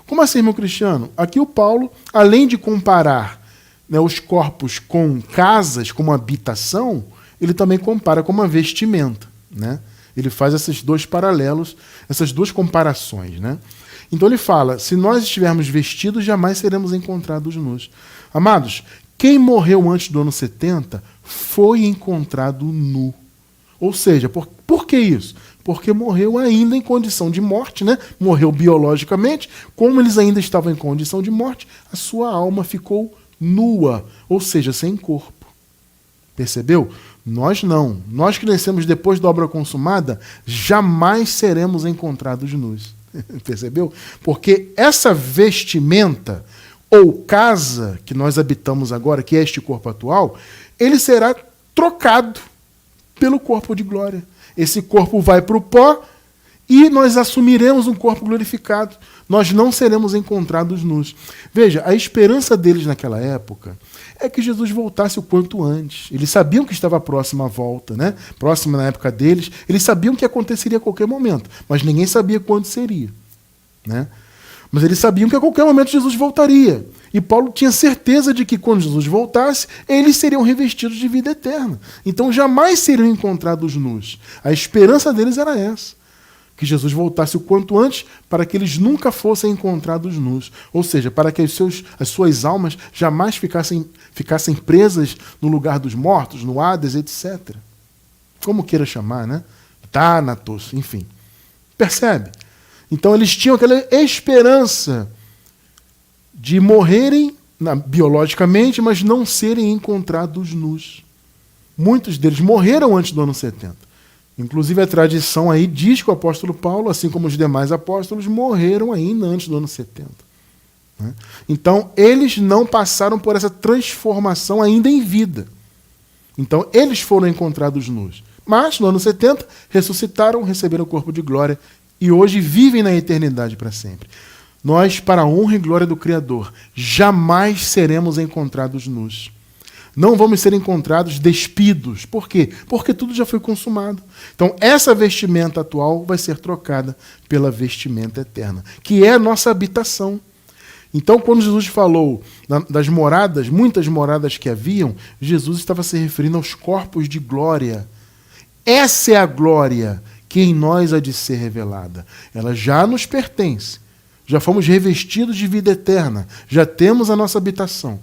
Como assim, irmão Cristiano? Aqui o Paulo, além de comparar, né, os corpos com casas, como habitação, ele também compara com uma vestimenta. Né? Ele faz esses dois paralelos, essas duas comparações. Né? Então ele fala, se nós estivermos vestidos, jamais seremos encontrados nus. Amados, quem morreu antes do ano 70 foi encontrado nu. Ou seja, por que isso? Porque morreu ainda em condição de morte, né? Morreu biologicamente. Como eles ainda estavam em condição de morte, a sua alma ficou nua, ou seja, sem corpo. Percebeu? Nós não. Nós que nascemos depois da obra consumada, jamais seremos encontrados nus. Percebeu? Porque essa vestimenta ou casa que nós habitamos agora, que é este corpo atual, ele será trocado pelo corpo de glória. Esse corpo vai para o pó e nós assumiremos um corpo glorificado. Nós não seremos encontrados nus. Veja, a esperança deles naquela época é que Jesus voltasse o quanto antes. Eles sabiam que estava próxima a volta, né? Próxima na época deles. Eles sabiam que aconteceria a qualquer momento, mas ninguém sabia quando seria, né? Mas eles sabiam que a qualquer momento Jesus voltaria. E Paulo tinha certeza de que quando Jesus voltasse, eles seriam revestidos de vida eterna. Então jamais seriam encontrados nus. A esperança deles era essa. Que Jesus voltasse o quanto antes para que eles nunca fossem encontrados nus. Ou seja, para que as suas almas jamais ficassem presas no lugar dos mortos, no Hades, etc. Como queira chamar, né? Thanatos, enfim. Percebe? Então eles tinham aquela esperança de morrerem biologicamente, mas não serem encontrados nus. Muitos deles morreram antes do ano 70. Inclusive a tradição aí diz que o apóstolo Paulo, assim como os demais apóstolos, morreram ainda antes do ano 70. Né? Então eles não passaram por essa transformação ainda em vida. Então eles foram encontrados nus. Mas no ano 70 ressuscitaram, receberam o corpo de glória e hoje vivem na eternidade para sempre. Nós, para a honra e glória do Criador, jamais seremos encontrados nus. Não vamos ser encontrados despidos. Por quê? Porque tudo já foi consumado. Então, essa vestimenta atual vai ser trocada pela vestimenta eterna, que é a nossa habitação. Então, quando Jesus falou das moradas, muitas moradas que haviam, Jesus estava se referindo aos corpos de glória. Essa é a glória que em nós há de ser revelada. Ela já nos pertence. Já fomos revestidos de vida eterna. Já temos a nossa habitação.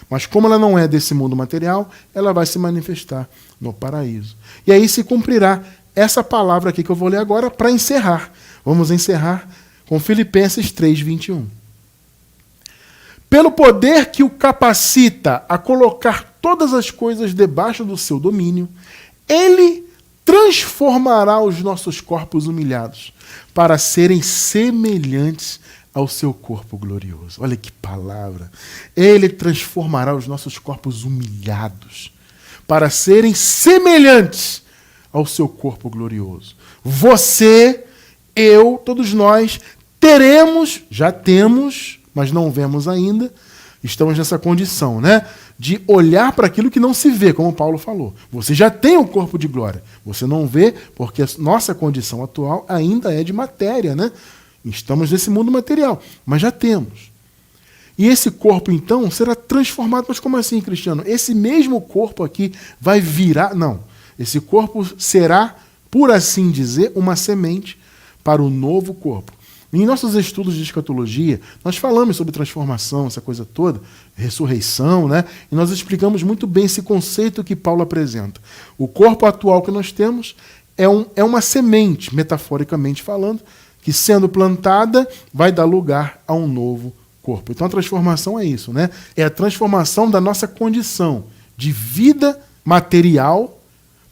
Mas como ela não é desse mundo material, ela vai se manifestar no paraíso. E aí se cumprirá essa palavra aqui que eu vou ler agora para encerrar. Vamos encerrar com Filipenses 3:21. Pelo poder que o capacita a colocar todas as coisas debaixo do seu domínio, ele transformará os nossos corpos humilhados para serem semelhantes ao seu corpo glorioso. Olha que palavra. Ele transformará os nossos corpos humilhados para serem semelhantes ao seu corpo glorioso. Você, eu, todos nós já temos, mas não vemos ainda, estamos nessa condição, né? De olhar para aquilo que não se vê, como Paulo falou. Você já tem o corpo de glória. Você não vê porque a nossa condição atual ainda é de matéria, né? Estamos nesse mundo material, mas já temos. E esse corpo, então, será transformado. Mas como assim, Cristiano? Esse mesmo corpo aqui vai virar... Não. Esse corpo será, por assim dizer, uma semente para o novo corpo. Em nossos estudos de escatologia, nós falamos sobre transformação, essa coisa toda, ressurreição, né? E nós explicamos muito bem esse conceito que Paulo apresenta. O corpo atual que nós temos é uma semente, metaforicamente falando, que sendo plantada vai dar lugar a um novo corpo. Então a transformação é isso, né? É a transformação da nossa condição de vida material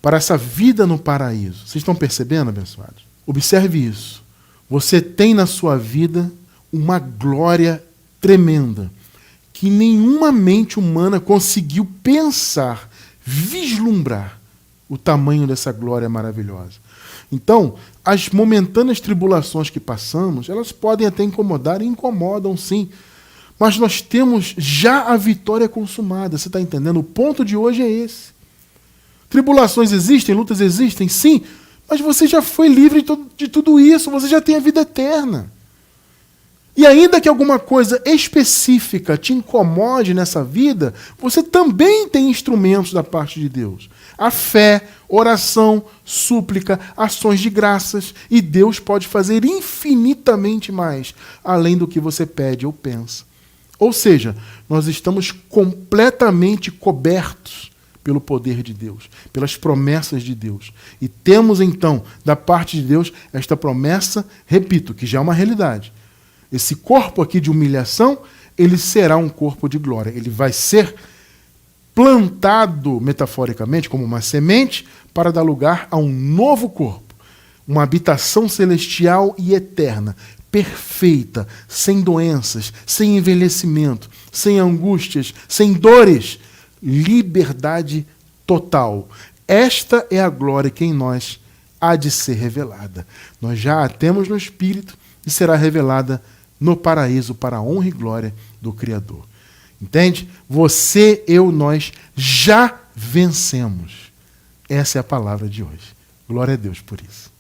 para essa vida no paraíso. Vocês estão percebendo, abençoados? Observe isso. Você tem na sua vida uma glória tremenda que nenhuma mente humana conseguiu pensar, vislumbrar o tamanho dessa glória maravilhosa. Então, as momentâneas tribulações que passamos, elas podem até incomodar e incomodam sim, mas nós temos já a vitória consumada. Você está entendendo? O ponto de hoje é esse. Tribulações existem, lutas existem, sim, mas você já foi livre de tudo isso, você já tem a vida eterna. E ainda que alguma coisa específica te incomode nessa vida, você também tem instrumentos da parte de Deus. A fé, oração, súplica, ações de graças, e Deus pode fazer infinitamente mais, além do que você pede ou pensa. Ou seja, nós estamos completamente cobertos pelo poder de Deus, pelas promessas de Deus. E temos então, da parte de Deus, esta promessa, repito, que já é uma realidade. Esse corpo aqui de humilhação, ele será um corpo de glória. Ele vai ser plantado, metaforicamente, como uma semente, para dar lugar a um novo corpo. Uma habitação celestial e eterna, perfeita, sem doenças, sem envelhecimento, sem angústias, sem dores. Liberdade total. Esta é a glória que em nós há de ser revelada. Nós já a temos no Espírito e será revelada no paraíso para a honra e glória do Criador. Entende? Você, eu, nós já vencemos. Essa é a palavra de hoje. Glória a Deus por isso.